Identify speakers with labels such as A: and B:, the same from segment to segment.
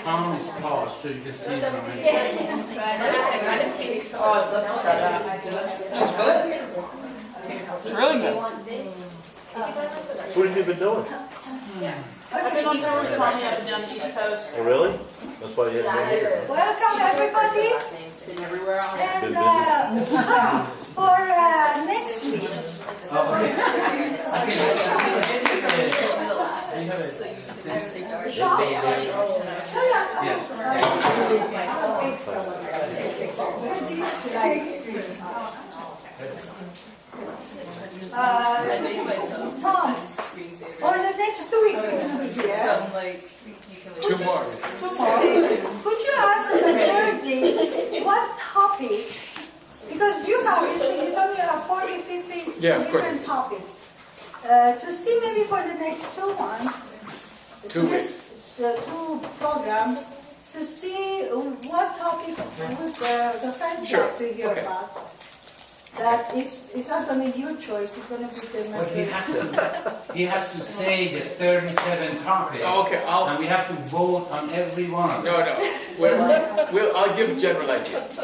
A: palm is tall, so you can see them.
B: It's really good.
C: What have you been doing?
B: I've been on tour with Tony up and down the East Coast.
C: Oh, really? That's why you haven't been here.
D: Welcome everybody.
B: Been everywhere on it.
D: And for next week. Tom, for the next 2 weeks you're going to be here.
E: 2 more.
D: Could you ask the majority what topic, because you have, you told me you have 40, 50 different topics, to see maybe for the next 2 months,
E: 2 weeks.
D: the 2 programs, to see what topic would the friends like to hear about. That it's not going to be your choice, it's going to be the
A: But
D: majority.
A: he has to say the 37 topics.
E: Okay,
A: and we have to vote on every one of them.
E: No. I'll give general ideas.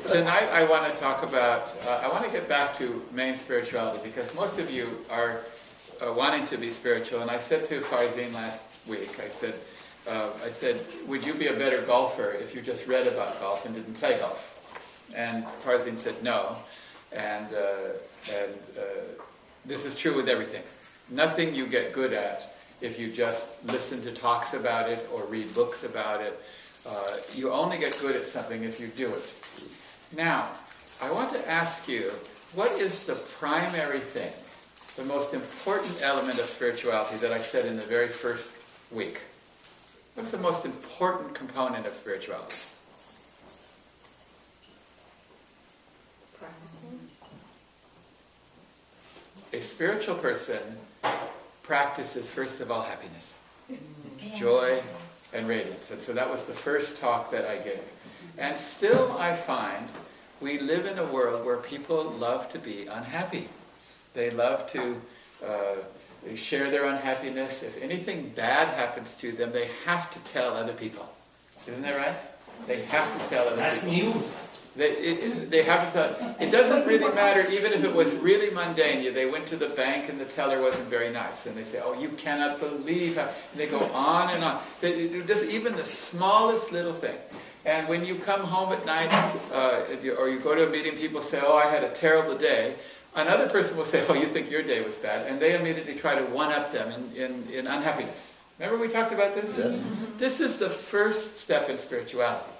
E: Tonight I want to talk about, I want to get back to main spirituality, because most of you are wanting to be spiritual. And I said to Farzine last week, I said, would you be a better golfer if you just read about golf and didn't play golf? And Farzine said no, and this is true with everything. Nothing you get good at if you just listen to talks about it or read books about it. You only get good at something if you do it. Now, I want to ask you, what is the primary thing, the most important element of spirituality that I said in the very first week? What's the most important component of spirituality? A spiritual person practices, first of all, happiness, joy, and radiance. And so that was the first talk that I gave. And still I find we live in a world where people love to be unhappy. They love to they share their unhappiness. If anything bad happens to them, they have to tell other people. Isn't that right? They have to tell other
A: That's
E: people.
A: news.
E: They have to tell. It doesn't really matter, even if it was really mundane. They went to the bank and the teller wasn't very nice, and they say, "Oh, you cannot believe how," and they go on and on. Just even the smallest little thing. And when you come home at night, or you go to a meeting, people say, "Oh, I had a terrible day." Another person will say, "Oh, you think your day was bad," and they immediately try to one-up them in unhappiness. Remember we talked about this?
C: Yes.
E: This is the first step in spirituality.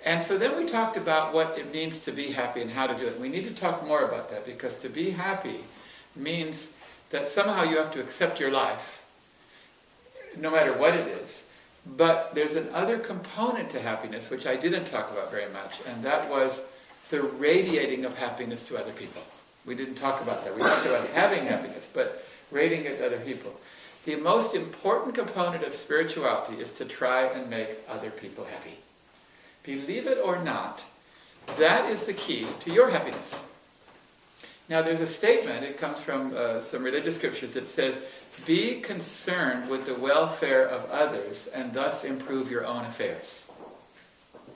E: And so then we talked about what it means to be happy and how to do it. We need to talk more about that, because to be happy means that somehow you have to accept your life, no matter what it is. But there's another component to happiness, which I didn't talk about very much, and that was the radiating of happiness to other people. We didn't talk about that. We talked about having happiness, but radiating it to other people. The most important component of spirituality is to try and make other people happy. Believe it or not, that is the key to your happiness. Now there's a statement, it comes from some religious scriptures, that says, be concerned with the welfare of others and thus improve your own affairs.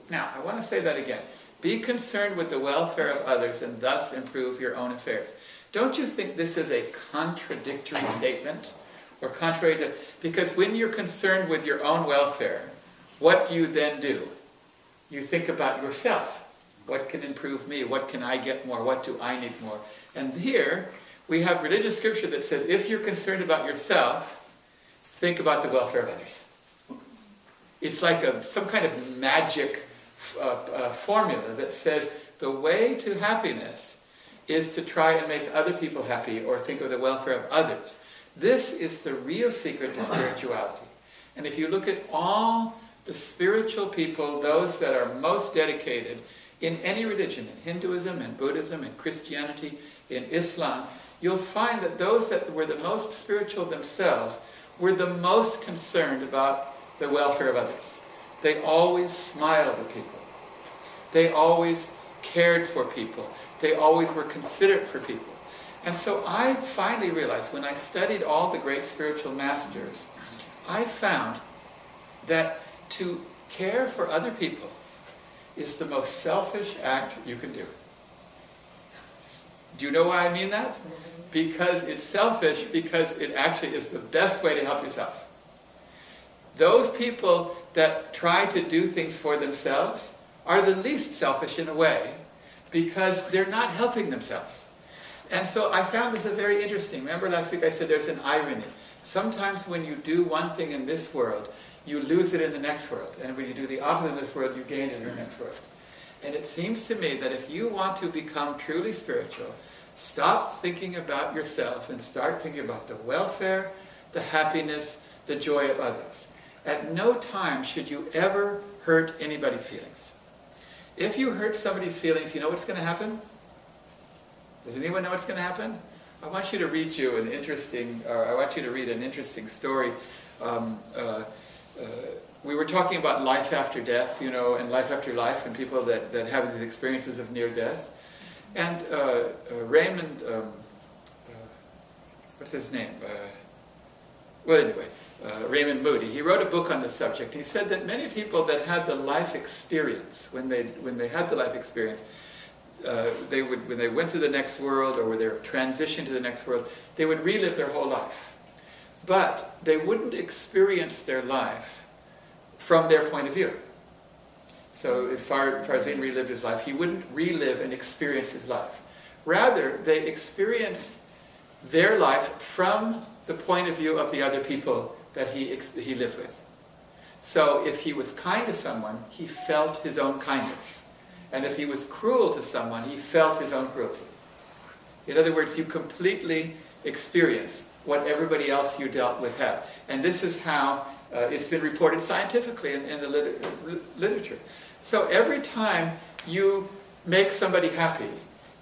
E: Now, I want to say that again. Be concerned with the welfare of others and thus improve your own affairs. Don't you think this is a contradictory statement? Or contrary to, because when you're concerned with your own welfare, what do you then do? You think about yourself. What can improve me? What can I get more? What do I need more? And here we have religious scripture that says if you're concerned about yourself, think about the welfare of others. It's like some kind of magic formula that says the way to happiness is to try and make other people happy or think of the welfare of others. This is the real secret to spirituality. And if you look at all the spiritual people, those that are most dedicated in any religion, in Hinduism, in Buddhism, in Christianity, in Islam, you'll find that those that were the most spiritual themselves were the most concerned about the welfare of others. They always smiled at people. They always cared for people. They always were considerate for people. And so I finally realized, when I studied all the great spiritual masters, I found that to care for other people is the most selfish act you can do. Do you know why I mean that? Because it's selfish, because it actually is the best way to help yourself. Those people that try to do things for themselves are the least selfish in a way, because they're not helping themselves. And so I found this very interesting. Remember last week I said there's an irony. Sometimes when you do one thing in this world, you lose it in the next world. And when you do the opposite in this world, you gain it in the next world. And it seems to me that if you want to become truly spiritual, stop thinking about yourself and start thinking about the welfare, the happiness, the joy of others. At no time should you ever hurt anybody's feelings. If you hurt somebody's feelings, you know what's going to happen? Does anyone know what's going to happen? I want you to read an interesting story. We were talking about life after death, and life after life, and people that have these experiences of near death. And Raymond, what's his name? Raymond Moody. He wrote a book on the subject. He said that many people that had the life experience, when they had the life experience, when they went to the next world or when they transitioned to the next world, they would relive their whole life. But they wouldn't experience their life from their point of view. So if Farzin relived his life, he wouldn't relive and experience his life. Rather, they experienced their life from the point of view of the other people that he lived with. So if he was kind to someone, he felt his own kindness. And if he was cruel to someone, he felt his own cruelty. In other words, you completely experience what everybody else you dealt with has. And this is how it's been reported scientifically in the literature. So every time you make somebody happy,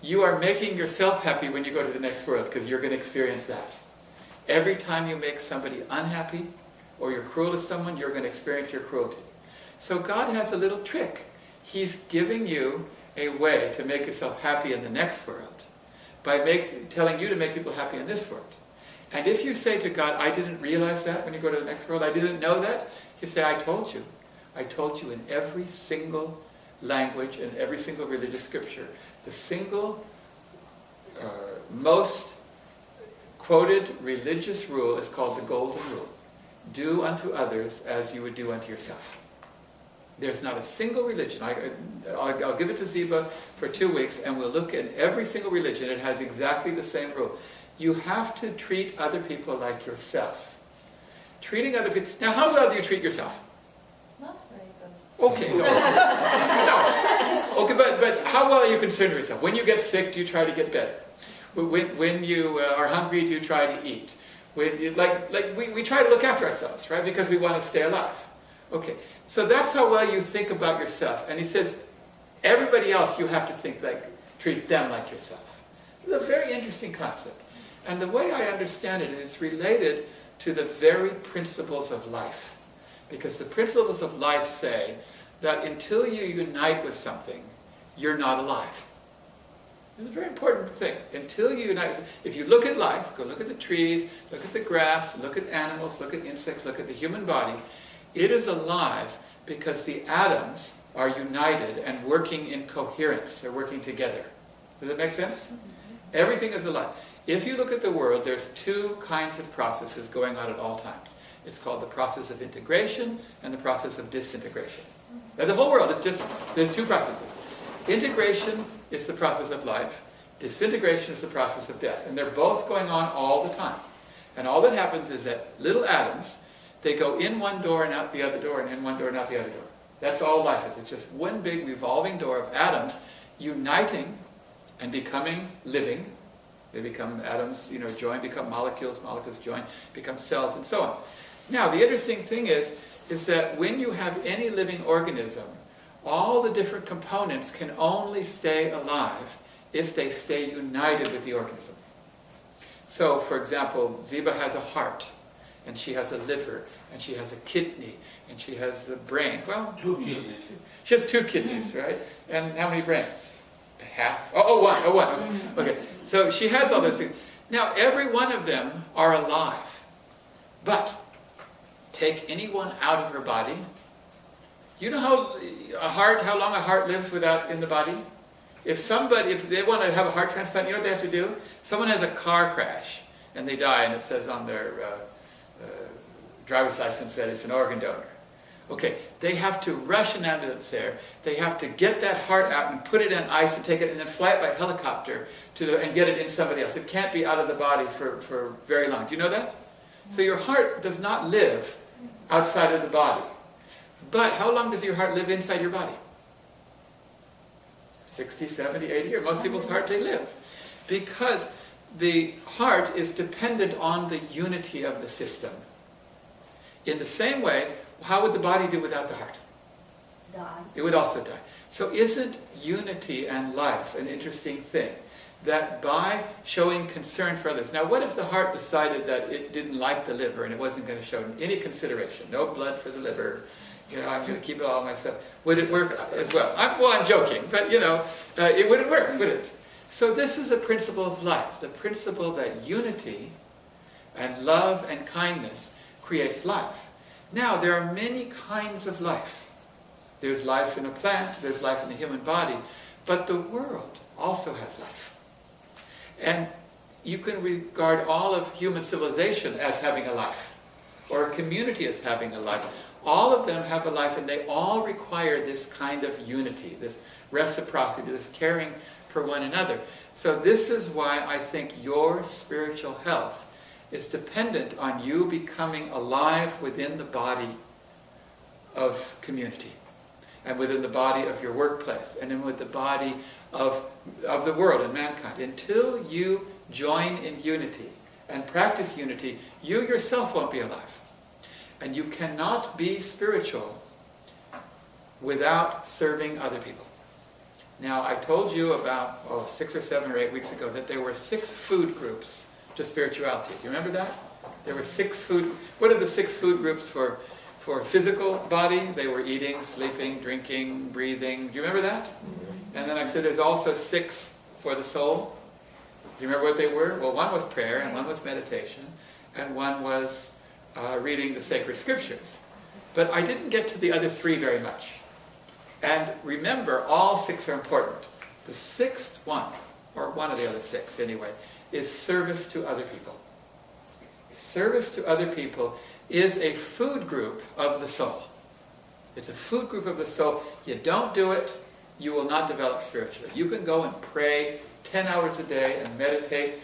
E: you are making yourself happy when you go to the next world, because you're going to experience that. Every time you make somebody unhappy or you're cruel to someone, you're going to experience your cruelty. So God has a little trick. He's giving you a way to make yourself happy in the next world by telling you to make people happy in this world. And if you say to God, I didn't realize that when you go to the next world, I didn't know that, you say, I told you. I told you in every single language and every single religious scripture. The single most quoted religious rule is called the Golden Rule. Do unto others as you would do unto yourself. There's not a single religion. I'll give it to Ziba for 2 weeks, and we'll look at every single religion. It has exactly the same rule. You have to treat other people like yourself. Treating other people... Now, how well do you treat yourself?
B: Not very good.
E: Okay, no. No. Okay, but how well are you concerned with yourself? When you get sick, do you try to get better? When you are hungry, do you try to eat? We try to look after ourselves, right? Because we want to stay alive. Okay, so that's how well you think about yourself. And he says, everybody else you have to treat them like yourself. It's a very interesting concept. And the way I understand it is it's related to the very principles of life. Because the principles of life say that until you unite with something, you're not alive. It's a very important thing. Until you unite, if you look at life, go look at the trees, look at the grass, look at animals, look at insects, look at the human body, it is alive because the atoms are united and working in coherence. They're working together. Does that make sense? Everything is alive. If you look at the world, there's two kinds of processes going on at all times. It's called the process of integration and the process of disintegration. Now, the whole world is there's two processes. Integration is the process of life. Disintegration is the process of death. And they're both going on all the time. And all that happens is that little atoms, they go in one door and out the other door, and in one door and out the other door. That's all life is. It's just one big revolving door of atoms uniting and becoming living. They become atoms, join, become molecules, molecules join, become cells, and so on. Now, the interesting thing is that when you have any living organism, all the different components can only stay alive if they stay united with the organism. So, for example, Ziba has a heart, and she has a liver, and she has a kidney, and she has a brain. Well,
A: 2 kidneys.
E: She has 2 kidneys, right? And how many brains? Half? One. Okay, so she has all those things. Now, every one of them are alive. But take anyone out of her body. You know how long a heart lives in the body? If they want to have a heart transplant, you know what they have to do? Someone has a car crash and they die, and it says on their driver's license that it's an organ donor. Okay, they have to rush an ambulance there. They have to get that heart out and put it in ice and take it and then fly it by helicopter and get it in somebody else. It can't be out of the body for very long. Do you know that? So your heart does not live outside of the body. But how long does your heart live inside your body? 60, 70, 80 years. Most people's heart, they live. Because the heart is dependent on the unity of the system. In the same way, how would the body do without the heart?
D: Die.
E: It would also die. So isn't unity and life an interesting thing? That by showing concern for others. Now what if the heart decided that it didn't like the liver and it wasn't going to show any consideration? No blood for the liver. I'm going to keep it all myself. Would it work as well? I'm joking, but it wouldn't work, would it? So this is a principle of life. The principle that unity and love and kindness creates life. Now, there are many kinds of life. There's life in a plant, there's life in the human body, but the world also has life. And you can regard all of human civilization as having a life, or a community as having a life. All of them have a life, and they all require this kind of unity, this reciprocity, this caring for one another. So this is why I think your spiritual health is dependent on you becoming alive within the body of community, and within the body of your workplace, and then with the body of the world and mankind. Until you join in unity and practice unity, you yourself won't be alive. And you cannot be spiritual without serving other people. Now, I told you about 6 or 7 or 8 weeks ago that there were 6 food groups to spirituality. Do you remember that? There were 6 food. What are the 6 food groups for physical body? They were eating, sleeping, drinking, breathing. Do you remember that? Mm-hmm. And then I said there's also 6 for the soul. Do you remember what they were? Well, one was prayer, and one was meditation, and one was reading the sacred scriptures. But I didn't get to the other 3 very much. And remember, all 6 are important. The 6th one, or one of the other 6 anyway, is service to other people. Service to other people is a food group of the soul. It's a food group of the soul. You don't do it, you will not develop spiritually. You can go and pray 10 hours a day and meditate,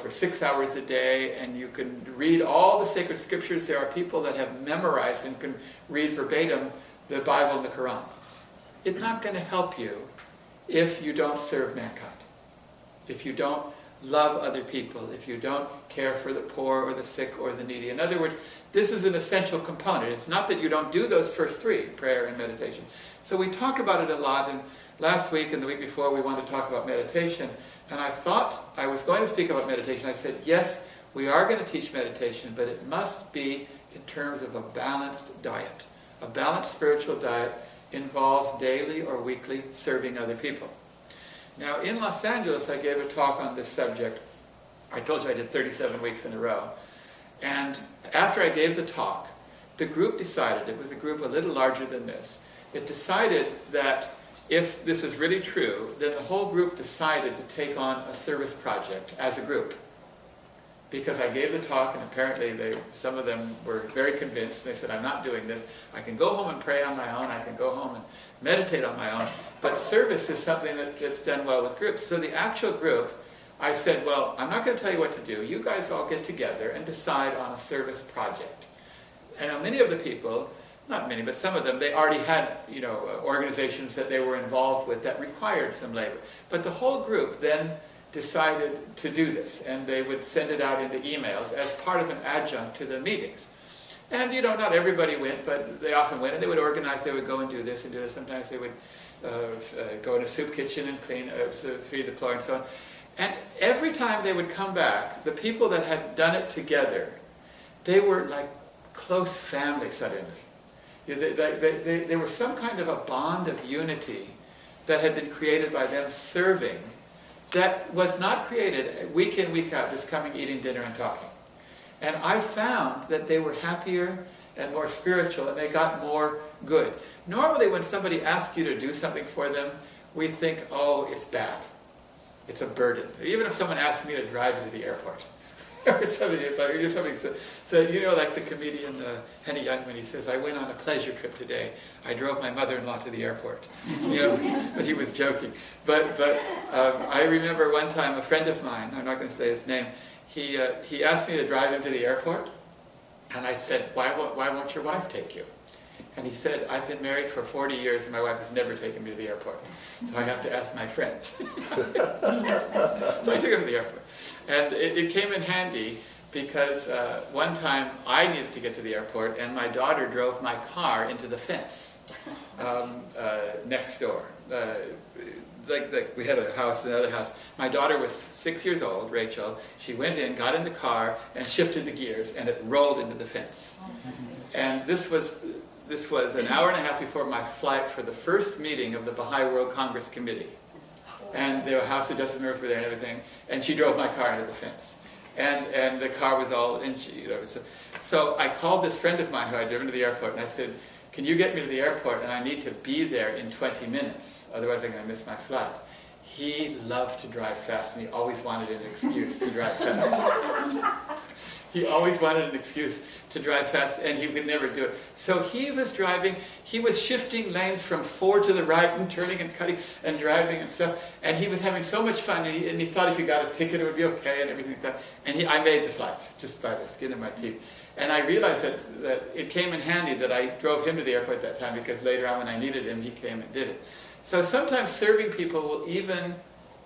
E: for 6 hours a day, and you can read all the sacred scriptures. There are people that have memorized and can read verbatim the Bible and the Quran. It's not going to help you if you don't serve mankind, if you don't love other people, if you don't care for the poor or the sick or the needy. In other words, this is an essential component. It's not that you don't do those first 3, prayer and meditation. So we talk about it a lot, and last week and the week before we wanted to talk about meditation, and I thought I was going to speak about meditation. I said, yes, we are going to teach meditation, but it must be in terms of a balanced diet. A balanced spiritual diet involves daily or weekly serving other people. Now, in Los Angeles, I gave a talk on this subject. I told you I did 37 weeks in a row. And after I gave the talk, the group decided, it was a group a little larger than this, it decided that if this is really true, then the whole group decided to take on a service project as a group. Because I gave the talk, and apparently some of them were very convinced. They said, I'm not doing this. I can go home and pray on my own. I can go home and meditate on my own. But service is something that's done well with groups. So the actual group, I said, well, I'm not going to tell you what to do. You guys all get together and decide on a service project. And many of the people, not many, but some of them, they already had organizations that they were involved with that required some labor. But the whole group then decided to do this, and they would send it out into emails as part of an adjunct to the meetings. And not everybody went, but they often went, and they would organize, they would go and do this and do this. Sometimes they would go in a soup kitchen and feed the floor and so on. And every time they would come back, the people that had done it together, they were like close family suddenly. There was some kind of a bond of unity that had been created by them serving that was not created week in, week out, just coming, eating dinner, and talking. And I found that they were happier and more spiritual, and they got more good. Normally when somebody asks you to do something for them, we think, oh, it's bad. It's a burden. Even if someone asks me to drive you to the airport, or something so you know, like the comedian Henny Youngman, he says, I went on a pleasure trip today. I drove my mother-in-law to the airport. You know, but he was joking. But I remember one time a friend of mine, I'm not going to say his name, he asked me to drive him to the airport, and I said, why won't your wife take you? And he said, I've been married for 40 years and my wife has never taken me to the airport. So I have to ask my friends. So I took him to the airport. And it came in handy because one time I needed to get to the airport and my daughter drove my car into the fence next door. Like we had a house, another house. My daughter was 6 years old, Rachel. She went in, got in the car, and shifted the gears, and it rolled into the fence. And this was an hour and a half before my flight for the first meeting of the Baha'i World Congress Committee. And the House of Justice and Earth were there and everything, and she drove my car into the fence. And the car was all, and she, you know, so I called this friend of mine who I'd driven to the airport, and I said, can you get me to the airport, and I need to be there in 20 minutes, otherwise I'm going to miss my flight. He loved to drive fast, and he always wanted an excuse to drive fast. He always wanted an excuse to drive fast, and he could never do it. So he was driving, he was shifting lanes from 4 to the right and turning and cutting and driving and stuff, and he was having so much fun, and he thought if he got a ticket it would be okay and everything like that. And I made the flight, just by the skin of my teeth. And I realized that it came in handy that I drove him to the airport that time, because later on when I needed him, he came and did it. So sometimes serving people will even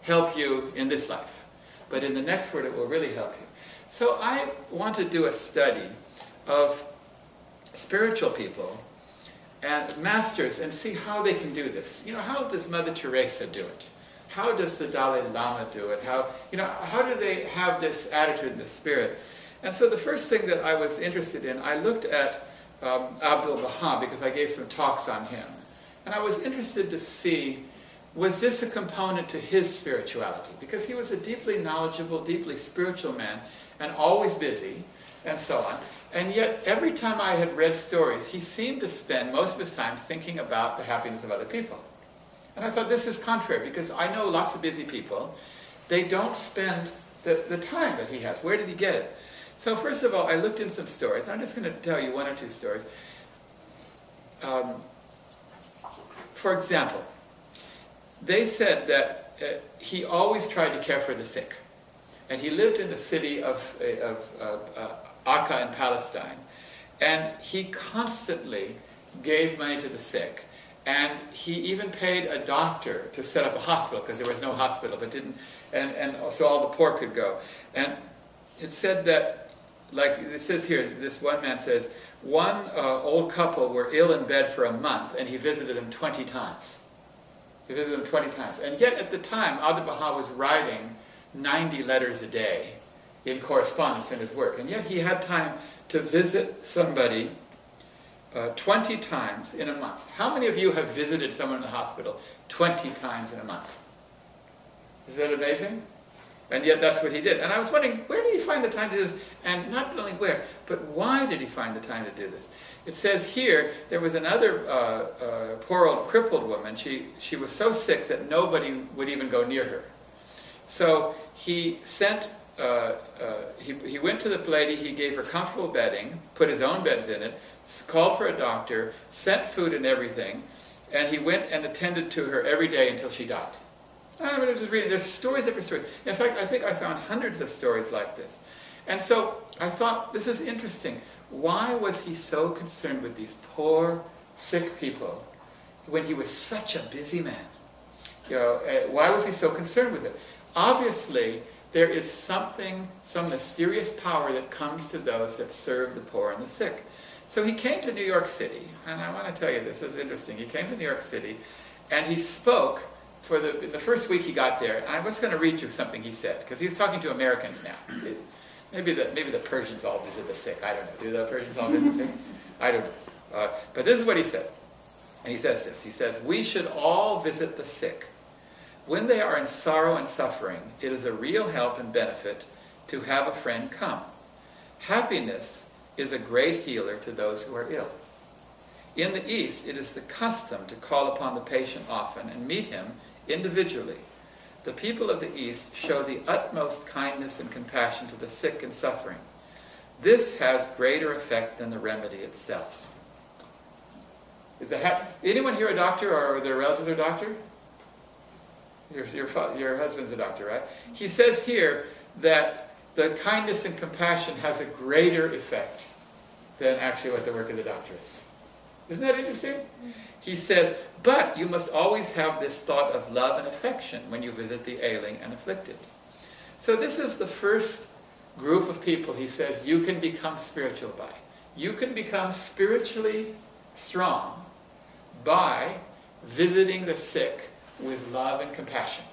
E: help you in this life, but in the next world it will really help you. So I want to do a study of spiritual people and masters and see how they can do this. You know, how does Mother Teresa do it? How does the Dalai Lama do it? How do they have this attitude, this spirit? And so the first thing that I was interested in, I looked at Abdu'l-Baha because I gave some talks on him. And I was interested to see, was this a component to his spirituality? Because he was a deeply knowledgeable, deeply spiritual man, and always busy, and so on. And yet, every time I had read stories, he seemed to spend most of his time thinking about the happiness of other people. And I thought, this is contrary, because I know lots of busy people. They don't spend the time that he has. Where did he get it? So first of all, I looked in some stories. I'm just going to tell you one or two stories. For example, they said that he always tried to care for the sick. And he lived in the city of Akka in Palestine. And he constantly gave money to the sick. And he even paid a doctor to set up a hospital, because there was no hospital, but and so all the poor could go. And it said that, like it says here, this one man says, one old couple were ill in bed for a month, and he visited them 20 times. He visited them 20 times. And yet at the time, Abdu'l-Baha was writing 90 letters a day in correspondence in his work. And yet he had time to visit somebody 20 times in a month. How many of you have visited someone in the hospital 20 times in a month? Is that amazing? And yet that's what he did. And I was wondering, where did he find the time to do this? And not only where, but why did he find the time to do this? It says here, there was another poor old crippled woman. She was so sick that nobody would even go near her. So he sent, he went to the lady, he gave her comfortable bedding, put his own beds in it, called for a doctor, sent food and everything, and he went and attended to her every day until she died. I'm just reading, there's stories after stories. In fact, I think I found hundreds of stories like this. And so I thought, this is interesting. Why was he so concerned with these poor, sick people when he was such a busy man? You know, why was he so concerned with it? Obviously, there is some mysterious power that comes to those that serve the poor and the sick. So he came to New York City, and I want to tell you, this is interesting. He came to New York City, and he spoke for the first week he got there. And I was going to read you something he said, because he's talking to Americans now. Maybe the Persians all visit the sick. I don't know. Do the Persians all visit the sick? I don't know. But this is what he said. And he says this. He says, "We should all visit the sick. When they are in sorrow and suffering, it is a real help and benefit to have a friend come. Happiness is a great healer to those who are ill. In the East, it is the custom to call upon the patient often and meet him individually. The people of the East show the utmost kindness and compassion to the sick and suffering. This has greater effect than the remedy itself. Anyone here a doctor, or their relatives are a doctor? Your husband's a doctor, right? He says here that the kindness and compassion has a greater effect than actually what the work of the doctor is. Isn't that interesting? He says, but you must always have this thought of love and affection when you visit the ailing and afflicted. So this is the first group of people he says you can become spiritual by. You can become spiritually strong by visiting the sick with love and compassion.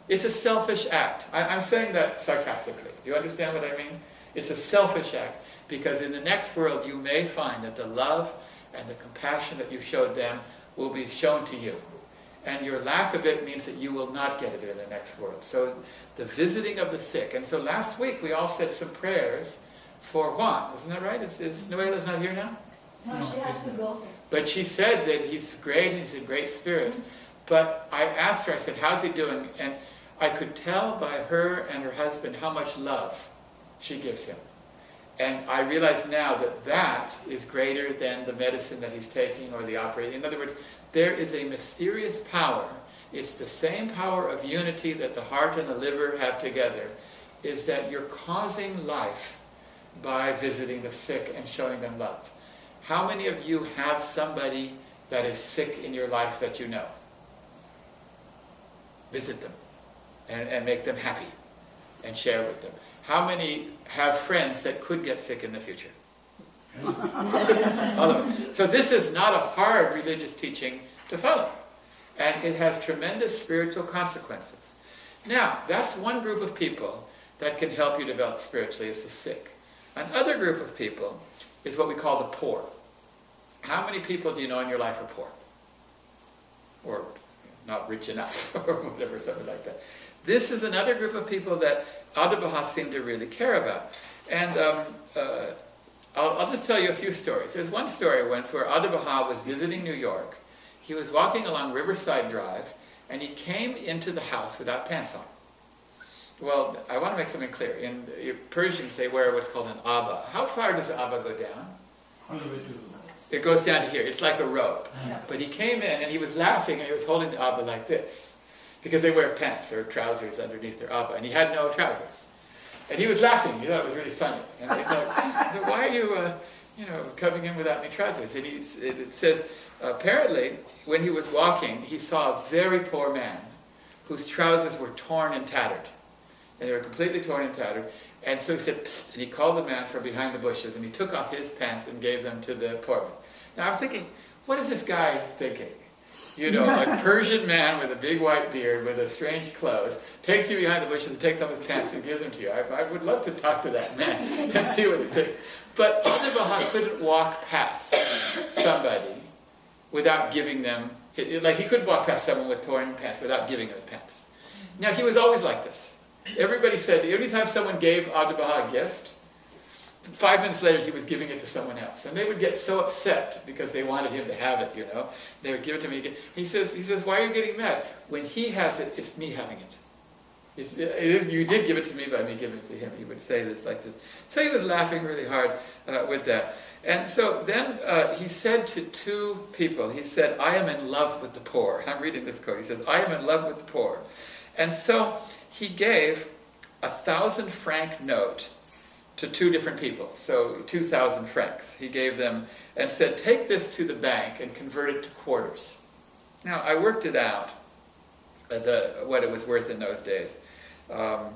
E: It's a selfish act. I'm saying that sarcastically. Do you understand what I mean? It's a selfish act, because in the next world you may find that the love and the compassion that you showed them will be shown to you. And your lack of it means that you will not get it in the next world. So the visiting of the sick. And so last week we all said some prayers for Juan. Isn't that right? Is Noela's not here now?
D: No, she has to go.
E: But she said that he's great and he's in great spirits. But I asked her, I said, how's he doing? And I could tell by her and her husband how much love she gives him. And I realize now that that is greater than the medicine that he's taking or the operating. In other words, there is a mysterious power. It's the same power of unity that the heart and the liver have together, is that you're causing life by visiting the sick and showing them love. How many of you have somebody that is sick in your life that you know? Visit them and make them happy and share with them. How many have friends that could get sick in the future? All of it. So this is not a hard religious teaching to follow. And it has tremendous spiritual consequences. Now, that's one group of people that can help you develop spiritually, is the sick. Another group of people is what we call the poor. How many people do you know in your life are poor? Or not rich enough, or whatever, something like that. This is another group of people that Abdu'l-Baha seemed to really care about. And I'll just tell you a few stories. There's one story once where Abdu'l-Baha was visiting New York. He was walking along Riverside Drive, and he came into the house without pants on. Well, I want to make something clear. In Persians, they wear what's called an abba. How far does the abba go down? It goes down to here. It's like a robe. Yeah. But he came in, and he was laughing, and he was holding the abba like this, because they wear pants or trousers underneath their abba, and he had no trousers. And he was laughing. He thought it was really funny. And they thought, why are you, coming in without any trousers? And it says, apparently, when he was walking, he saw a very poor man whose trousers were torn and tattered. And they were completely torn and tattered. And so he said, psst, and he called the man from behind the bushes, and he took off his pants and gave them to the poor man. Now I'm thinking, what is this guy thinking? You know, a Persian man with a big white beard, with a strange clothes, takes you behind the bushes and takes off his pants and gives them to you. I would love to talk to that man and see what he thinks. But Abdu'l-Baha couldn't walk past somebody without giving them, like he couldn't walk past someone with torn pants without giving them his pants. Now he was always like this. Everybody said, every time someone gave Abdu'l-Baha a gift, 5 minutes later he was giving it to someone else. And they would get so upset because they wanted him to have it, you know. They would give it to me again. He says, why are you getting mad? When he has it, it's me having it. You did give it to me by me giving it to him. He would say this like this. So he was laughing really hard with that. And so then he said to two people, he said, I am in love with the poor. I'm reading this quote. He says, I am in love with the poor. And so he gave 1,000 franc note to two different people, so 2,000 francs. He gave them and said, take this to the bank and convert it to quarters. Now, I worked it out, what it was worth in those days, how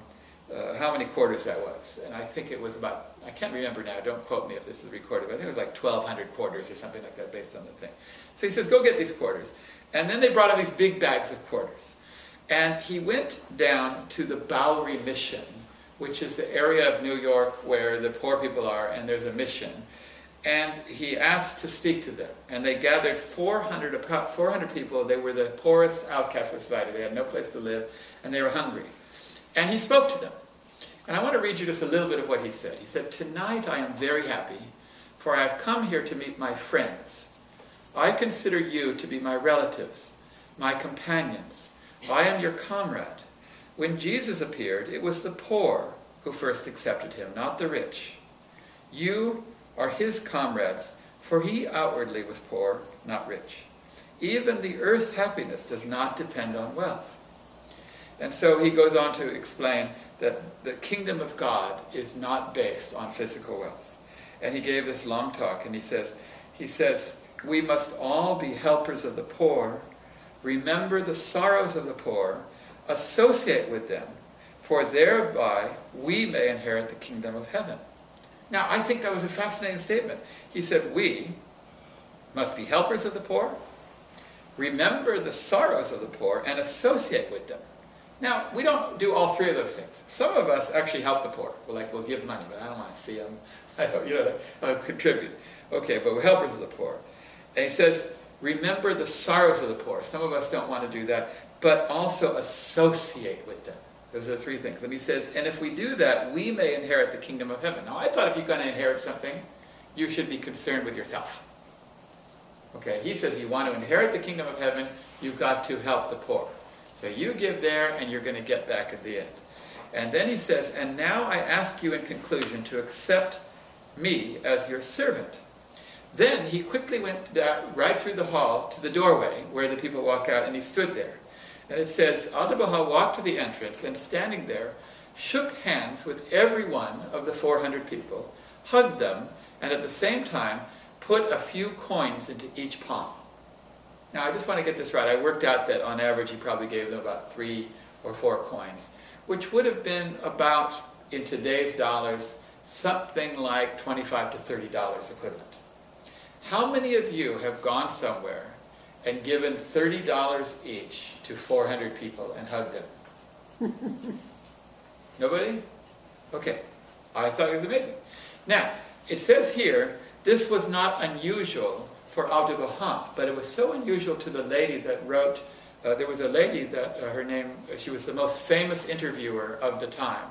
E: many quarters that was. And I think it was about, I can't remember now, don't quote me if this is recorded, but I think it was like 1,200 quarters or something like that based on the thing. So he says, go get these quarters. And then they brought him these big bags of quarters. And he went down to the Bowery Mission, which is the area of New York where the poor people are, and there's a mission. And he asked to speak to them. And they gathered 400 people. They were the poorest outcasts of society. They had no place to live, and they were hungry. And he spoke to them. And I want to read you just a little bit of what he said. He said, tonight I am very happy for I have come here to meet my friends. I consider you to be my relatives, my companions. I am your comrade. When Jesus appeared, it was the poor who first accepted him, not the rich. You are his comrades, for he outwardly was poor, not rich. Even the earth's happiness does not depend on wealth. And so he goes on to explain that the kingdom of God is not based on physical wealth. And he gave this long talk, and he says, we must all be helpers of the poor, remember the sorrows of the poor, associate with them, for thereby we may inherit the kingdom of heaven. Now, I think that was a fascinating statement. He said, we must be helpers of the poor, remember the sorrows of the poor, and associate with them. Now, we don't do all three of those things. Some of us actually help the poor. We'll give money, but I don't want to see them. I don't, contribute. Okay, but we're helpers of the poor. And he says, remember the sorrows of the poor. Some of us don't want to do that, but also associate with them. Those are the three things. And he says, and if we do that, we may inherit the kingdom of heaven. Now, I thought if you're going to inherit something, you should be concerned with yourself. Okay, he says you want to inherit the kingdom of heaven, you've got to help the poor. So you give there, and you're going to get back at the end. And then he says, and now I ask you in conclusion to accept me as your servant. Then he quickly went down, right through the hall to the doorway where the people walk out, and he stood there. And it says, Abdu'l-Baha walked to the entrance, and standing there, shook hands with every one of the 400 people, hugged them, and at the same time put a few coins into each palm. Now, I just want to get this right. I worked out that on average he probably gave them about 3 or 4 coins, which would have been about, in today's dollars, something like $25 to $30 equivalent. How many of you have gone somewhere and given $30 each to 400 people and hugged them? Nobody? Okay. I thought it was amazing. Now, it says here, this was not unusual for Abdu'l-Baha, but it was so unusual to the lady that wrote, there was a lady that her name, she was the most famous interviewer of the time,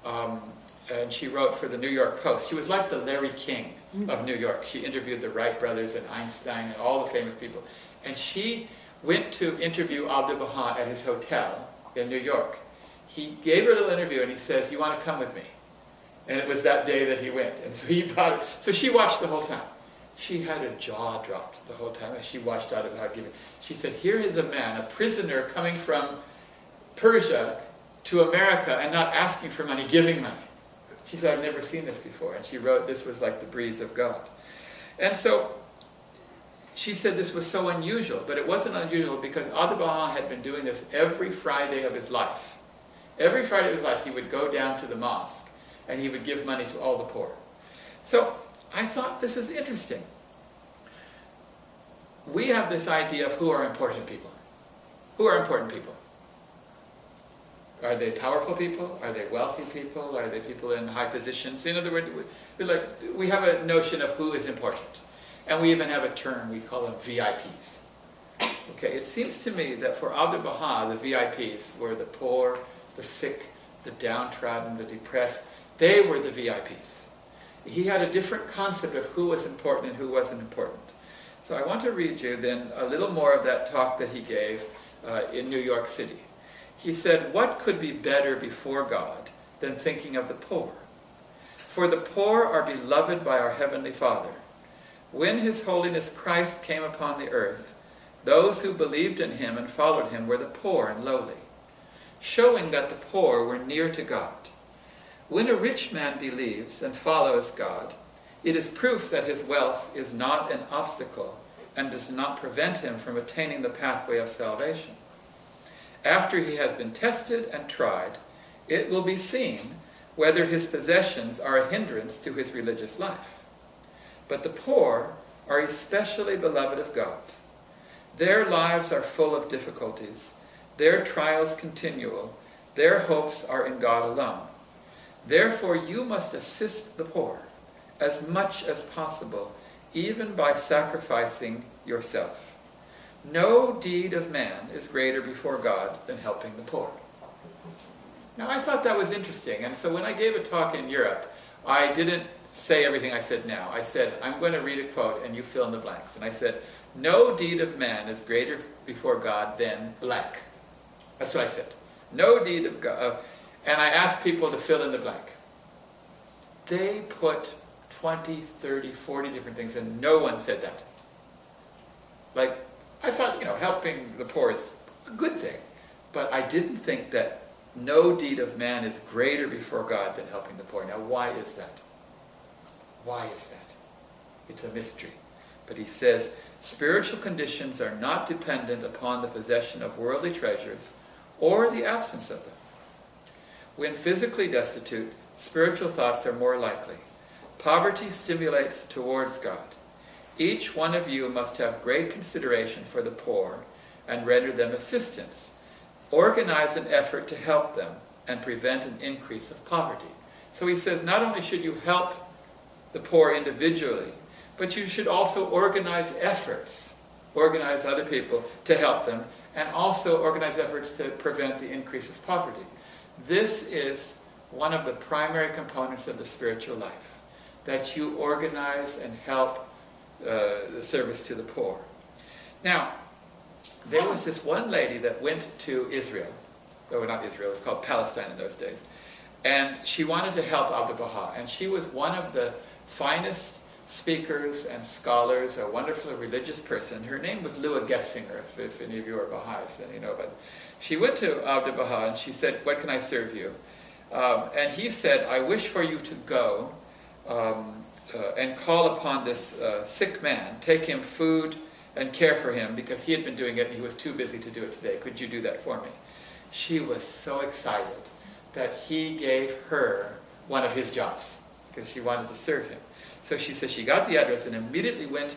E: and she wrote for the New York Post. She was like the Larry King of New York. She interviewed the Wright brothers and Einstein and all the famous people. And she went to interview Abdu'l-Baha at his hotel in New York. He gave her a little interview, and he says, you want to come with me? And it was that day that he went. And so he brought her. So she watched the whole time. She had her jaw dropped the whole time as she watched Abdu'l-Baha giving. She said, here is a man, a prisoner coming from Persia to America and not asking for money, giving money. She said, I've never seen this before. And she wrote, this was like the breeze of God. And so she said this was so unusual, but it wasn't unusual because Abdu'l-Baha had been doing this every Friday of his life. Every Friday of his life he would go down to the mosque and he would give money to all the poor. So I thought this is interesting. We have this idea of who are important people. Who are important people? Are they powerful people? Are they wealthy people? Are they people in high positions? In other words, we have a notion of who is important. And we even have a term, we call them VIPs. Okay, it seems to me that for Abdu'l-Baha, the VIPs were the poor, the sick, the downtrodden, the depressed. They were the VIPs. He had a different concept of who was important and who wasn't important. So I want to read you then a little more of that talk that he gave in New York City. He said, what could be better before God than thinking of the poor? For the poor are beloved by our Heavenly Father. When His Holiness Christ came upon the earth, those who believed in Him and followed Him were the poor and lowly, showing that the poor were near to God. When a rich man believes and follows God, it is proof that his wealth is not an obstacle and does not prevent him from attaining the pathway of salvation. After he has been tested and tried, it will be seen whether his possessions are a hindrance to his religious life. But the poor are especially beloved of God. Their lives are full of difficulties, their trials continual, their hopes are in God alone. Therefore you must assist the poor as much as possible, even by sacrificing yourself. No deed of man is greater before God than helping the poor. Now I thought that was interesting, and so when I gave a talk in Europe, I didn't say everything I said now. I said, I'm going to read a quote and you fill in the blanks. And I said, no deed of man is greater before God than blank. That's what I said. No deed of God. And I asked people to fill in the blank. They put 20, 30, 40 different things, and no one said that. Like, I thought, helping the poor is a good thing, but I didn't think that no deed of man is greater before God than helping the poor. Now, why is that? Why is that? It's a mystery. But he says, spiritual conditions are not dependent upon the possession of worldly treasures or the absence of them. When physically destitute, spiritual thoughts are more likely. Poverty stimulates towards God. Each one of you must have great consideration for the poor and render them assistance. Organize an effort to help them and prevent an increase of poverty. So he says, not only should you help the poor individually, but you should also organize efforts, organize other people to help them, and also organize efforts to prevent the increase of poverty. This is one of the primary components of the spiritual life, that you organize and help the service to the poor. Now, there was this one lady that went to Israel, not Israel, it was called Palestine in those days, and she wanted to help Abdu'l-Baha, and she was one of the finest speakers and scholars, a wonderful religious person. Her name was Lua Getzinger, if any of you are Baha'is, then you know about it. She went to Abdu'l-Baha and she said, what can I serve you? And he said, I wish for you to go and call upon this sick man, take him food and care for him, because he had been doing it and he was too busy to do it today. Could you do that for me? She was so excited that he gave her one of his jobs because she wanted to serve him. So she said she got the address and immediately went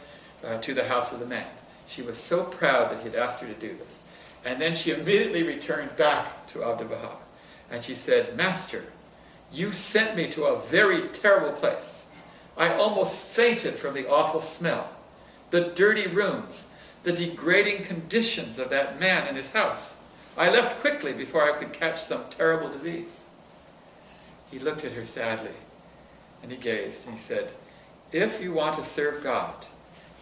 E: to the house of the man. She was so proud that he'd asked her to do this. And then she immediately returned back to Abdu'l-Baha. And she said, Master, you sent me to a very terrible place. I almost fainted from the awful smell, the dirty rooms, the degrading conditions of that man in his house. I left quickly before I could catch some terrible disease. He looked at her sadly, and he gazed, and he said, if you want to serve God,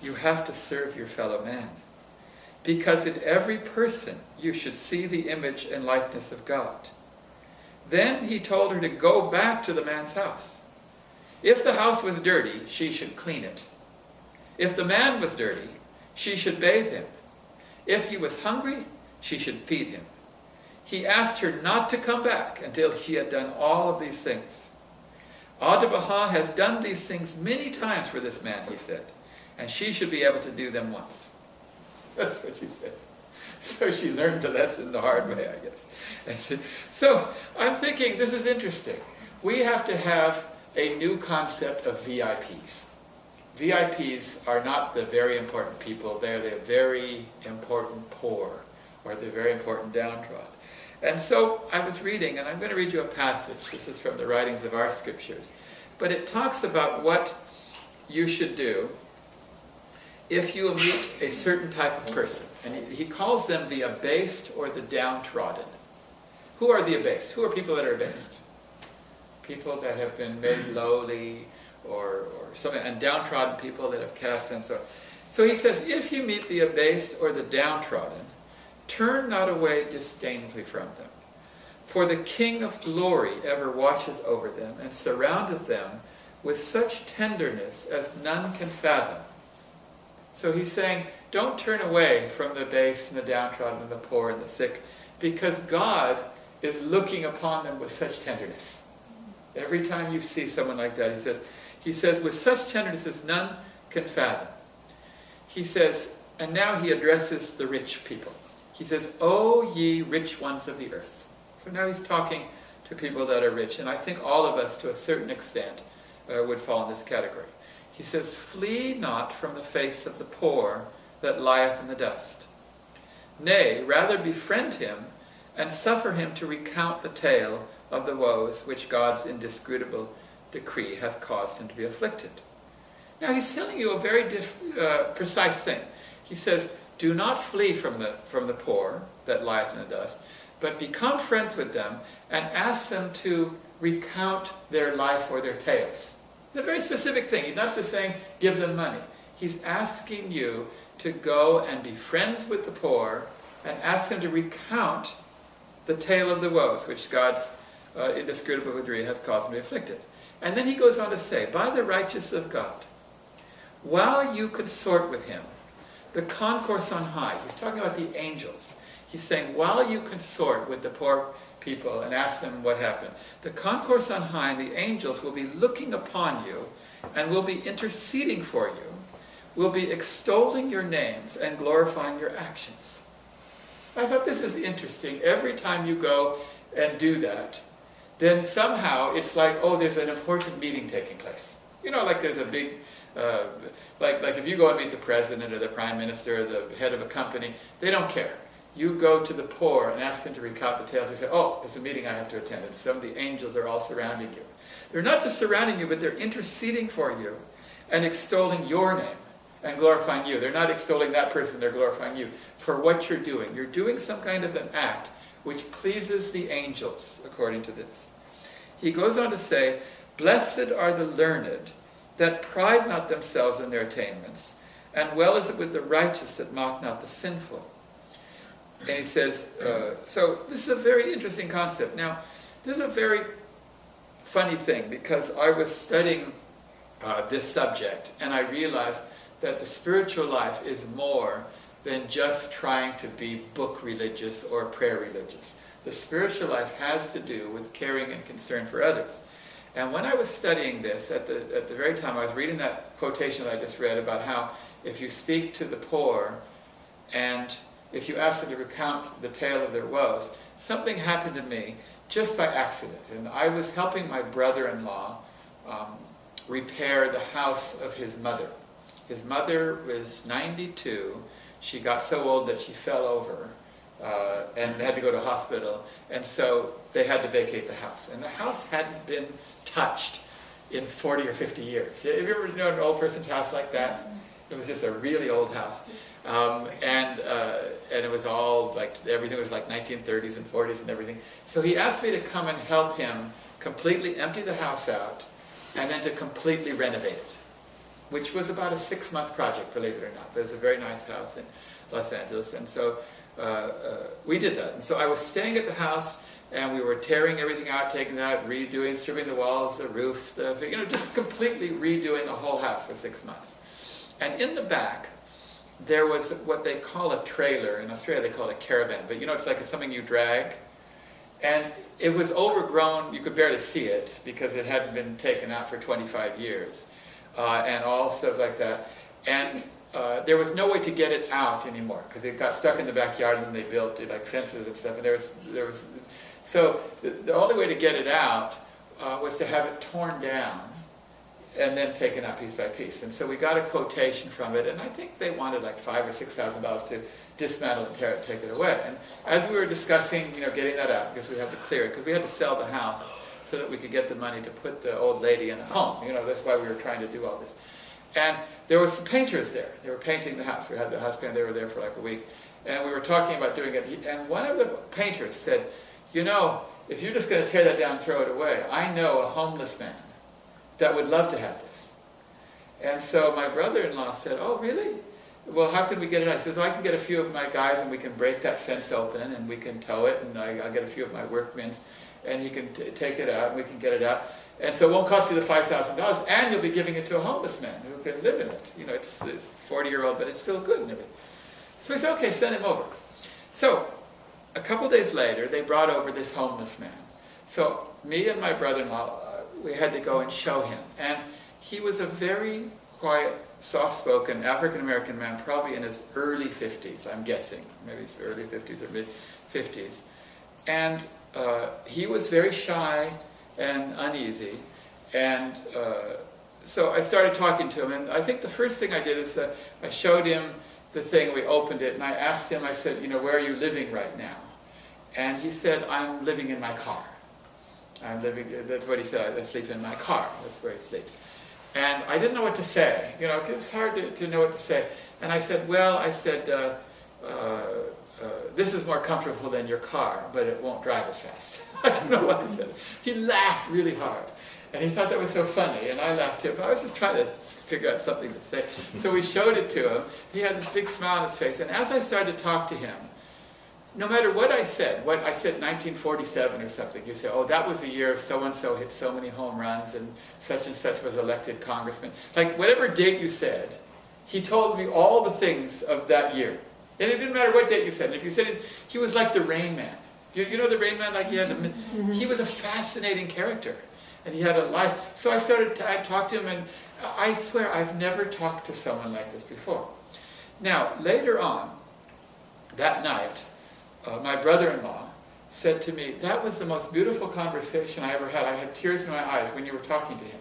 E: you have to serve your fellow man. Because in every person you should see the image and likeness of God. Then he told her to go back to the man's house. If the house was dirty, she should clean it. If the man was dirty, she should bathe him. If he was hungry, she should feed him. He asked her not to come back until she had done all of these things. Abdu'l-Baha has done these things many times for this man, he said, and she should be able to do them once. That's what she said. So she learned the lesson the hard way, I guess. So I'm thinking, this is interesting. We have to have a new concept of VIPs. VIPs are not the very important people, they're the very important poor, or the very important downtrodden. And so I was reading, and I'm going to read you a passage. This is from the writings of our scriptures. But it talks about what you should do if you meet a certain type of person. And he calls them the abased or the downtrodden. Who are the abased? Who are people that are abased? People that have been made lowly, or something, and downtrodden people that have cast and so. So he says, if you meet the abased or the downtrodden, turn not away disdainfully from them. For the King of glory ever watches over them and surroundeth them with such tenderness as none can fathom. So he's saying, don't turn away from the base and the downtrodden and the poor and the sick, because God is looking upon them with such tenderness. Every time you see someone like that, he says, with such tenderness as none can fathom. He says, and now he addresses the rich people. He says, O ye rich ones of the earth. So now he's talking to people that are rich, and I think all of us to a certain extent would fall in this category. He says, flee not from the face of the poor that lieth in the dust. Nay, rather befriend him and suffer him to recount the tale of the woes which God's inscrutable decree hath caused him to be afflicted. Now he's telling you a very precise thing. He says, do not flee from the poor that lieth in the dust, but become friends with them and ask them to recount their life or their tales. It's a very specific thing. He's not just saying, give them money. He's asking you to go and be friends with the poor and ask them to recount the tale of the woes which God's indescrutable degree hath caused them to be afflicted. And then he goes on to say, by the righteousness of God, while you consort with him, the concourse on high, he's talking about the angels. He's saying, while you consort with the poor people and ask them what happened, the concourse on high and the angels will be looking upon you and will be interceding for you, will be extolling your names and glorifying your actions. I thought this is interesting. Every time you go and do that, then somehow it's like, oh, there's an important meeting taking place. You know, like there's a big, like if you go and meet the president or the prime minister or the head of a company, they don't care. You go to the poor and ask them to recount the tales. They say, oh, it's a meeting I have to attend. And some of the angels are all surrounding you. They're not just surrounding you, but they're interceding for you and extolling your name and glorifying you. They're not extolling that person, they're glorifying you for what you're doing. You're doing some kind of an act which pleases the angels, according to this. He goes on to say, blessed are the learned that pride not themselves in their attainments, and well is it with the righteous that mock not the sinful. And he says, so this is a very interesting concept. Now, this is a very funny thing, because I was studying this subject, and I realized that the spiritual life is more than just trying to be book religious or prayer religious. The spiritual life has to do with caring and concern for others. And when I was studying this, at the very time I was reading that quotation that I just read about how if you speak to the poor and if you ask them to recount the tale of their woes, something happened to me just by accident. And I was helping my brother-in-law repair the house of his mother. His mother was 92. She got so old that she fell over and had to go to a hospital. And so they had to vacate the house. And the house hadn't been touched in 40 or 50 years. Have you ever known an old person's house like that? It was just a really old house. And it was all like, everything was like 1930s and 40s and everything. So he asked me to come and help him completely empty the house out and then to completely renovate it, which was about a 6-month project, believe it or not. But it was a very nice house in Los Angeles. And so we did that. And so I was staying at the house, and we were tearing everything out, taking it out, redoing, stripping the walls, the roof, just completely redoing a whole house for 6 months. And in the back, there was what they call a trailer. In Australia, they call it a caravan. But it's like it's something you drag. And it was overgrown. You could barely see it because it hadn't been taken out for 25 years. And all stuff like that. And there was no way to get it out anymore because it got stuck in the backyard, and then they built like fences and stuff. And so the only way to get it out was to have it torn down and then taken out piece by piece. And so we got a quotation from it, and I think they wanted like $5,000 or $6,000 to dismantle and tear it, take it away. And as we were discussing, getting that out, because we had to clear it, because we had to sell the house so that we could get the money to put the old lady in a home. That's why we were trying to do all this. And there was some painters there. They were painting the house. We had the house painter. They were there for like a week. And we were talking about doing it. And one of the painters said, if you're just going to tear that down and throw it away, I know a homeless man that would love to have this. And so my brother-in-law said, oh, really? Well, how can we get it out? He says, I can get a few of my guys, and we can break that fence open, and we can tow it, and I'll get a few of my workmen, and he can take it out, and we can get it out. And so it won't cost you the $5,000, and you'll be giving it to a homeless man who can live in it. It's 40-year-old, but it's still good and everything. So we said, okay, send him over. So a couple days later, they brought over this homeless man. So me and my brother-in-law, we had to go and show him. And he was a very quiet, soft-spoken African-American man, probably in his early 50s, I'm guessing. Maybe early 50s or mid-50s. And he was very shy and uneasy. And so I started talking to him. And I think the first thing I did is I showed him the thing, we opened it, and I asked him, I said, where are you living right now? And he said, I'm living in my car. That's what he said, I sleep in my car. That's where he sleeps. And I didn't know what to say, because it's hard to know what to say. And I said, this is more comfortable than your car, but it won't drive as fast. I don't know what he said. He laughed really hard. And he thought that was so funny, and I laughed too, but I was just trying to figure out something to say. So we showed it to him. He had this big smile on his face, and as I started to talk to him, no matter what I said 1947 or something, you say, oh, that was the year so-and-so hit so many home runs and such was elected congressman. Like, whatever date you said, he told me all the things of that year. And it didn't matter what date you said. And if you said it, he was like the Rain Man. You know the Rain Man? Like he was a fascinating character. And he had a life. So I talked to him, and I swear I've never talked to someone like this before. Now, later on, that night, my brother-in-law said to me, that was the most beautiful conversation I ever had. I had tears in my eyes when you were talking to him.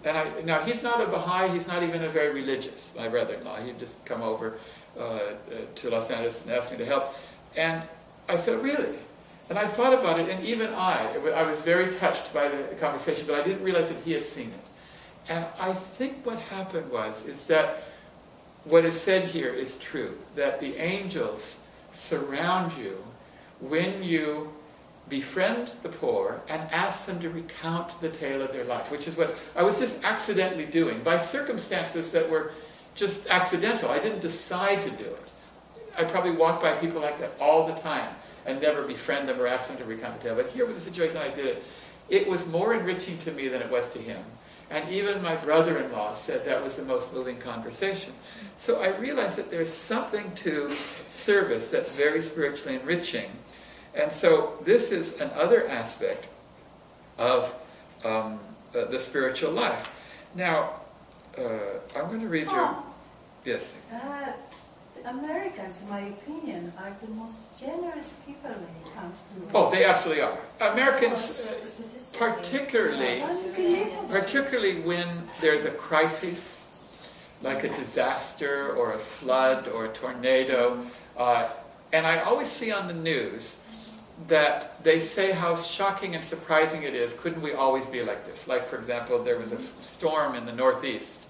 E: And now, he's not a Baha'i, he's not even a very religious, my brother-in-law. He'd just come over to Los Angeles and asked me to help. And I said, really? And I thought about it, and even I was very touched by the conversation, but I didn't realize that he had seen it. And I think what happened is that what is said here is true, that the angels surround you when you befriend the poor and ask them to recount the tale of their life, which is what I was just accidentally doing, by circumstances that were just accidental. I didn't decide to do it. I probably walk by people like that all the time and never befriend them or ask them to recount the tale. But here was a situation I did it. It was more enriching to me than it was to him. And even my brother-in-law said that was the most moving conversation. So I realized that there's something to service that's very spiritually enriching. And so this is another aspect of the spiritual life. Now, I'm going to read you... Yes?
F: Americans, in my opinion, are the most generous people when it comes to...
E: Oh, they absolutely are. Americans, particularly when there's a crisis, like a disaster or a flood or a tornado, and I always see on the news that they say how shocking and surprising it is, couldn't we always be like this? Like, for example, there was a storm in the Northeast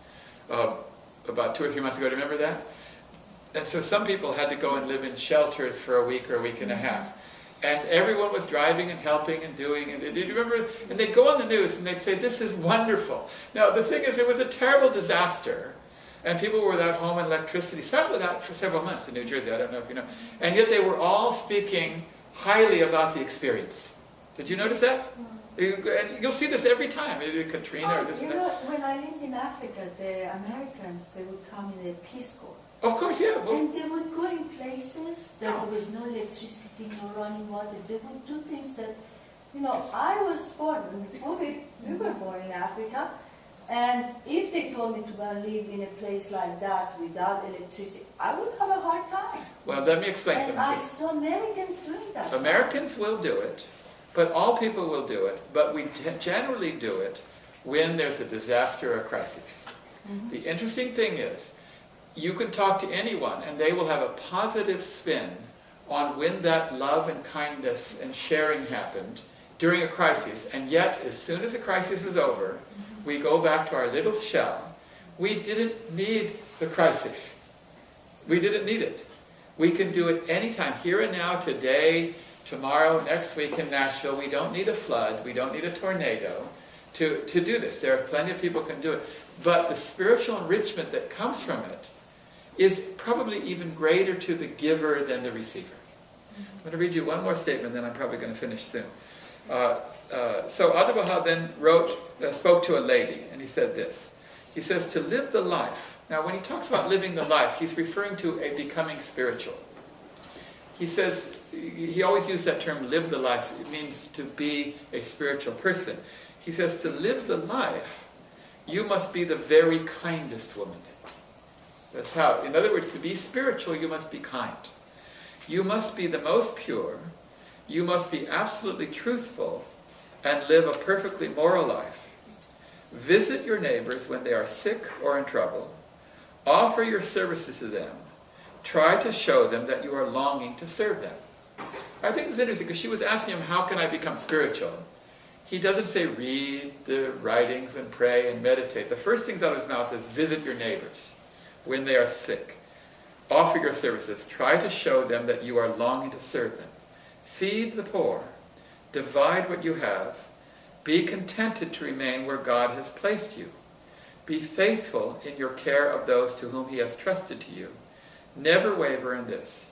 E: about 2 or 3 months ago. Do you remember that? And so some people had to go and live in shelters for a week or a week and a half. And everyone was driving and helping and doing. And do you remember? And they'd go on the news and they'd say, this is wonderful. Now, the thing is, it was a terrible disaster. And people were without home and electricity. Some without for several months in New Jersey. I don't know if you know. And yet they were all speaking highly about the experience. Did you notice that? And you'll see this every time. Katrina or this and that.
F: When I lived in Africa, the Americans, they would come in a Peace Corps.
E: Of course, yeah. Well,
F: and they would go in places that there was no electricity, no running water. They would do things that,
E: Yes.
F: I was born, we were born in Africa, and if they told me to go and live in a place like that without electricity, I would have a hard time.
E: Well, let me explain
F: and
E: something.
F: I saw Americans doing that.
E: Americans will do it, but all people will do it, but we generally do it when there's a disaster or a crisis. Mm-hmm. The interesting thing is, you can talk to anyone and they will have a positive spin on when that love and kindness and sharing happened during a crisis. And yet, as soon as the crisis is over, we go back to our little shell. We didn't need the crisis. We didn't need it. We can do it anytime, here and now, today, tomorrow, next week in Nashville. We don't need a flood. We don't need a tornado to do this. There are plenty of people who can do it. But the spiritual enrichment that comes from it is probably even greater to the giver than the receiver. I'm going to read you one more statement, then I'm probably going to finish soon. So Abdu'l-Baha then spoke to a lady, and he said this. He says, to live the life. Now, when he talks about living the life, he's referring to a becoming spiritual. He says, he always used that term, live the life. It means to be a spiritual person. He says, to live the life, you must be the very kindest woman. That's how. In other words, to be spiritual, you must be kind. You must be the most pure. You must be absolutely truthful and live a perfectly moral life. Visit your neighbors when they are sick or in trouble. Offer your services to them. Try to show them that you are longing to serve them. I think it's interesting because she was asking him, how can I become spiritual? He doesn't say read the writings and pray and meditate. The first thing out of his mouth is visit your neighbors when they are sick. Offer your services. Try to show them that you are longing to serve them. Feed the poor. Divide what you have. Be contented to remain where God has placed you. Be faithful in your care of those to whom He has trusted to you. Never waver in this.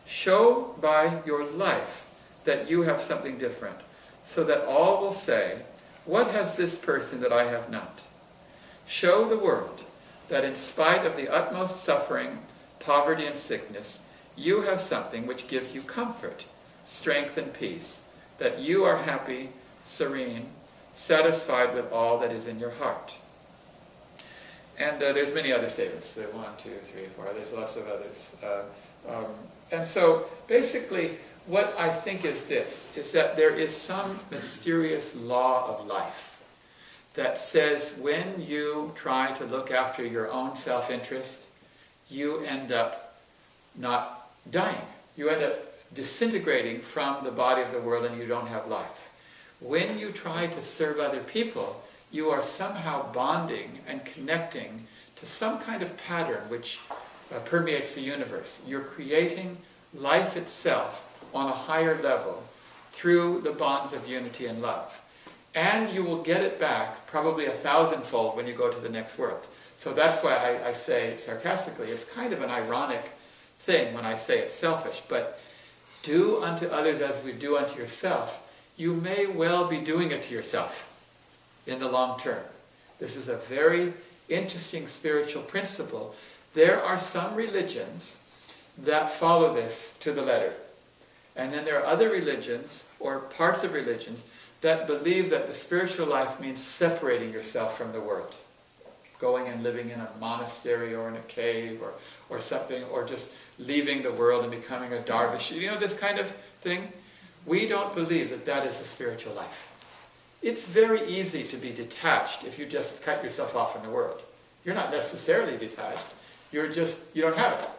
E: Show by your life that you have something different, so that all will say, what has this person that I have not? Show the world that in spite of the utmost suffering, poverty and sickness, you have something which gives you comfort, strength and peace, that you are happy, serene, satisfied with all that is in your heart. And there's many other statements, 1, 2, 3, 4, there's lots of others. And so basically what I think is this, is that there is some mysterious law of life that says when you try to look after your own self-interest, you end up not dying. You end up disintegrating from the body of the world and you don't have life. When you try to serve other people, you are somehow bonding and connecting to some kind of pattern which permeates the universe. You're creating life itself on a higher level through the bonds of unity and love. And you will get it back probably 1,000-fold when you go to the next world. So that's why I say sarcastically, it's kind of an ironic thing when I say it's selfish, but do unto others as we do unto yourself. You may well be doing it to yourself in the long term. This is a very interesting spiritual principle. There are some religions that follow this to the letter. And then there are other religions, or parts of religions, that believe that the spiritual life means separating yourself from the world. Going and living in a monastery or in a cave or something, or just leaving the world and becoming a darvish. You know, this kind of thing? We don't believe that that is a spiritual life. It's very easy to be detached if you just cut yourself off from the world. You're not necessarily detached. You don't have it.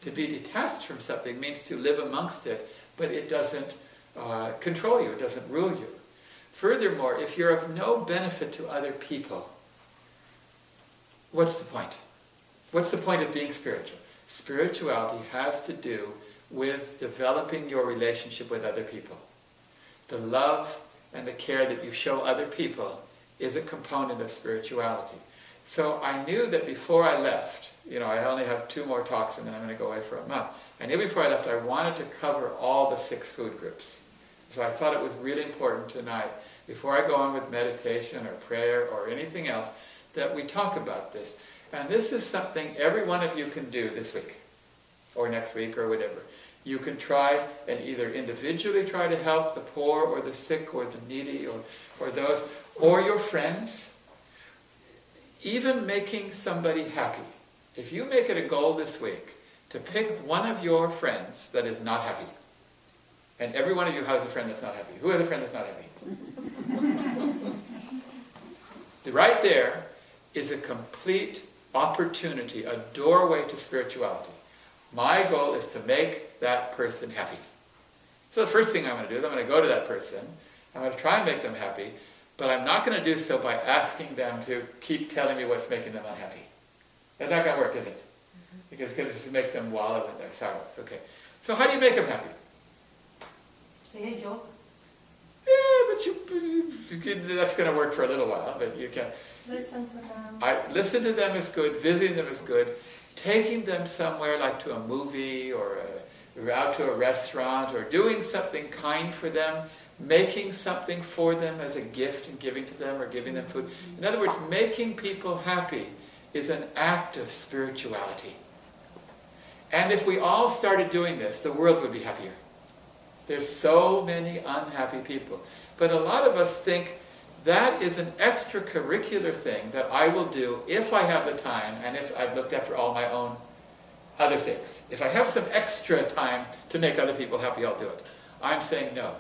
E: To be detached from something means to live amongst it, but it doesn't control you, it doesn't rule you. Furthermore, if you're of no benefit to other people, what's the point? What's the point of being spiritual? Spirituality has to do with developing your relationship with other people. The love and the care that you show other people is a component of spirituality. So I knew that before I left, I only have 2 more talks and then I'm going to go away for a month. I knew before I left I wanted to cover all the 6 food groups. So I thought it was really important tonight, before I go on with meditation or prayer or anything else, that we talk about this. And this is something every one of you can do this week, or next week, or whatever. You can try and either individually try to help the poor, or the sick, or the needy, or those, or your friends. Even making somebody happy. If you make it a goal this week to pick one of your friends that is not happy, and every one of you has a friend that's not happy. Who has a friend that's not happy? Right there is a complete opportunity, a doorway to spirituality. My goal is to make that person happy. So the first thing I'm going to do is I'm going to go to that person, I'm going to try and make them happy, but I'm not going to do so by asking them to keep telling me what's making them unhappy. That's not going to work, is it? Because it's going to make them wallow in their sorrows. Okay. So how do you make them happy?
F: Say a joke.
E: Yeah, but that's going to work for a little while, but you can't.
D: Listen to them.
E: Listen to them is good, visiting them is good, taking them somewhere like to a movie or out to a restaurant, or doing something kind for them, making something for them as a gift and giving to them, or giving them food. In other words, making people happy is an act of spirituality. And if we all started doing this, the world would be happier. There's so many unhappy people. But a lot of us think that is an extracurricular thing that I will do if I have the time and if I've looked after all my own other things. If I have some extra time to make other people happy, I'll do it. I'm saying no.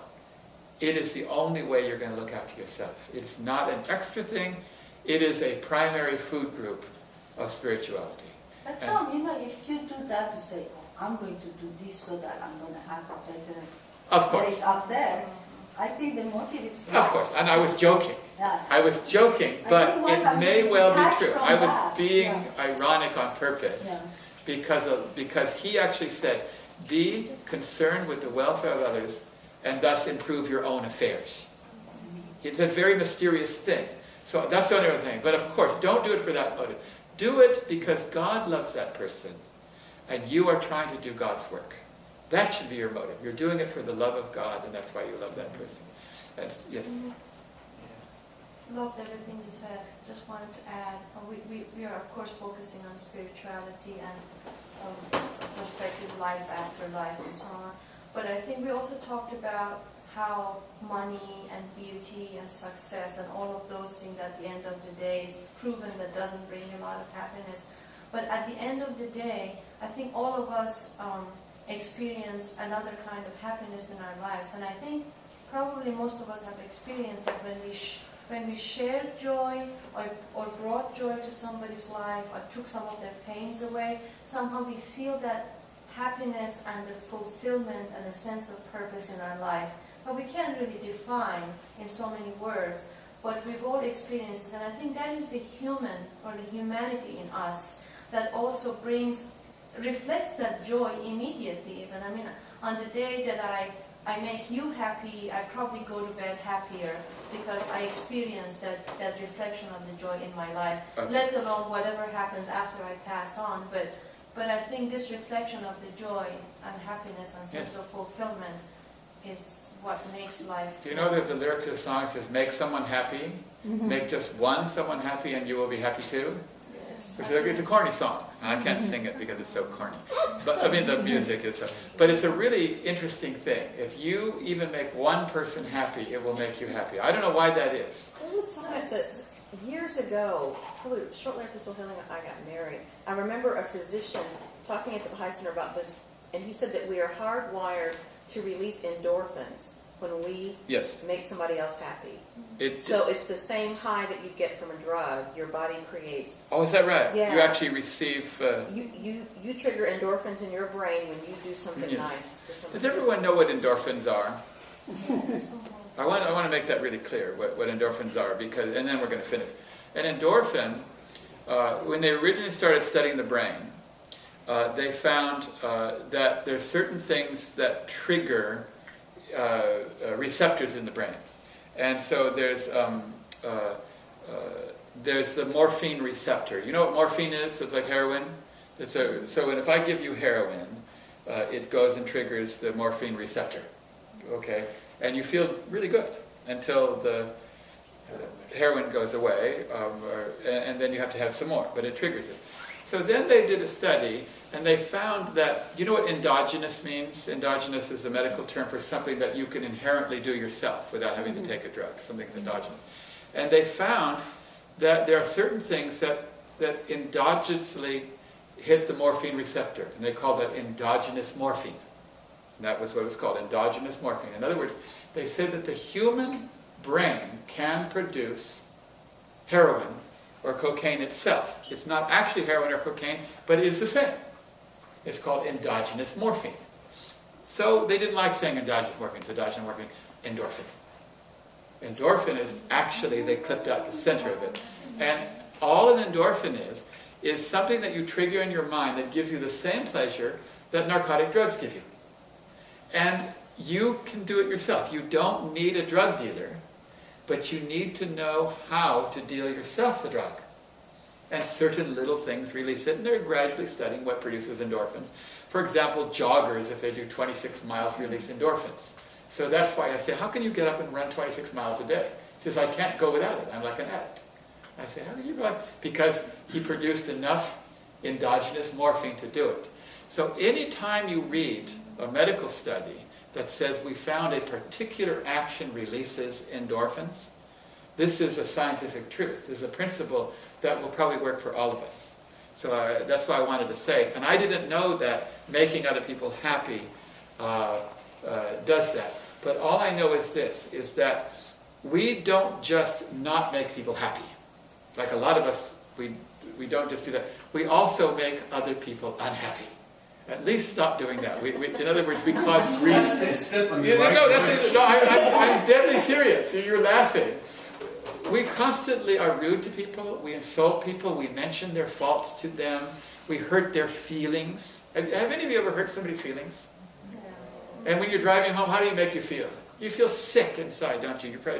E: It is the only way you're going to look after yourself. It's not an extra thing. It is a primary food group of spirituality.
F: But Tom, if you do that, you say, I'm going to do this so that I'm going to have a better place up there. I think the motive is right.
E: Of course, and I was joking.
F: Yeah.
E: I was joking, but it may well be true. I was being ironic on purpose, because he actually said, be concerned with the welfare of others and thus improve your own affairs. It's a very mysterious thing. So that's the only other thing. But of course, don't do it for that motive. Do it because God loves that person, and you are trying to do God's work. That should be your motive. You're doing it for the love of God, and that's why you love that person. Yes?
F: Loved everything you said. Just wanted to add, we are of course focusing on spirituality and perspective, life after life and so on. But I think we also talked about how money and beauty and success and all of those things at the end of the day is proven that doesn't bring a lot of happiness. But at the end of the day, I think all of us experience another kind of happiness in our lives. And I think probably most of us have experienced it when we shared joy or brought joy to somebody's life or took some of their pains away. Somehow we feel that happiness and the fulfillment and a sense of purpose in our life. But we can't really define in so many words, but we've all experienced it. And I think that is the human or the humanity in us that also reflects that joy immediately even. I mean, on the day that I make you happy, I probably go to bed happier because I experience that reflection of the joy in my life, let alone whatever happens after I pass on. But I think this reflection of the joy and happiness and sense of fulfillment is what makes life.
E: Do you know there's a lyric to the song that says, make someone happy, make just one someone happy and you will be happy too? Which is it's a corny song, and I can't sing it because it's so corny. But I mean, the music is so. But it's a really interesting thing. If you even make one person happy, it will make you happy. I don't know why that is.
G: There was something that years ago, probably shortly after Soul Healing, I got married. I remember a physician talking at the High Center about this, and he said that we are hardwired to release endorphins when we make somebody else happy. So it's the same high that you get from a drug your body creates.
E: Oh, is that right?
G: Yeah.
E: You actually receive...
G: You trigger endorphins in your brain when you do something nice.
E: Does everyone know what endorphins are? I want to make that really clear, what endorphins are, and then we're going to finish. An endorphin, when they originally started studying the brain, they found that there's certain things that trigger receptors in the brain. And so there's the morphine receptor. You know what morphine is? It's like heroin. So if I give you heroin, it goes and triggers the morphine receptor. Okay? And you feel really good until the heroin goes away, and then you have to have some more, but it triggers it. So then they did a study, and they found that, you know what endogenous means? Endogenous is a medical term for something that you can inherently do yourself without having to take a drug, something that's endogenous. And they found that there are certain things that endogenously hit the morphine receptor, and they call that endogenous morphine. And that was what it was called, endogenous morphine. In other words, they said that the human brain can produce heroin or cocaine itself. It's not actually heroin or cocaine, but it is the same. It's called endogenous morphine. So they didn't like saying endogenous morphine. It's endogenous morphine, endorphin. Endorphin is actually, they clipped out the center of it. And all an endorphin is something that you trigger in your mind that gives you the same pleasure that narcotic drugs give you. And you can do it yourself. You don't need a drug dealer, but you need to know how to deal yourself the drug. And certain little things release it, and they're gradually studying what produces endorphins. For example, joggers, if they do 26 miles, release endorphins. So that's why I say, how can you get up and run 26 miles a day? He says, I can't go without it. I'm like an addict. I say, how can you go out? Because he produced enough endogenous morphine to do it. So anytime you read a medical study that says we found a particular action releases endorphins, this is a scientific truth. This is a principle that will probably work for all of us. So that's why I wanted to say. And I didn't know that making other people happy does that. But all I know is this, is that we don't just not make people happy. Like a lot of us, we don't just do that. We also make other people unhappy. At least stop doing that. In other words, we cause grief. I'm deadly serious. You're laughing. We constantly are rude to people. We insult people. We mention their faults to them. We hurt their feelings. Have any of you ever hurt somebody's feelings? And when you're driving home, how do you make you feel? You feel sick inside, don't you? You're probably